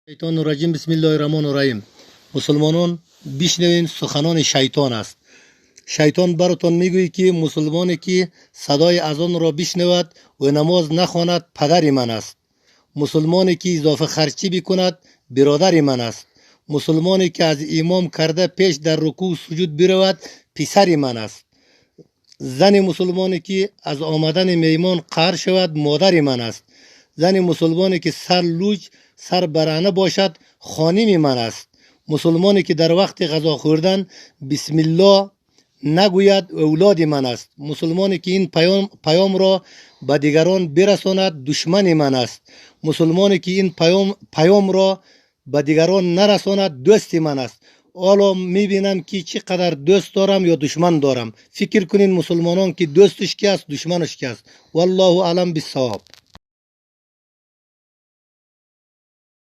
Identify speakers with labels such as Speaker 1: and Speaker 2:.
Speaker 1: شیطان الرجیم. بسم الله الرحمن الرحیم. مسلمانان بشنوین، سخنان شیطان است. شیطان براتون میگوید که مسلمانی که صدای اذان را بشنود و نماز نخواند پدر من است. مسلمانی که اضافه خرچی بکند برادر من است. مسلمانی که از امام کرده پیش در رکوع و سجود برود پسر من است. زن مسلمانی که از آمدن میمان قهر شود مادر من است. زن مسلمانی که سر لوج سر برهنه باشد خانم من است. مسلمانی که در وقت غذا خوردن بسم الله نگوید اولاد من است. مسلمانی که این پیام را به دیگران برساند دشمن من است. مسلمانی که این پیام را به دیگران نرساند دوست من است. حالا میبینم که چقدر دوست دارم یا دشمن دارم. فکر کنین مسلمانان که دوستش کی است دشمنش کی است. والله اعلم بالصواب.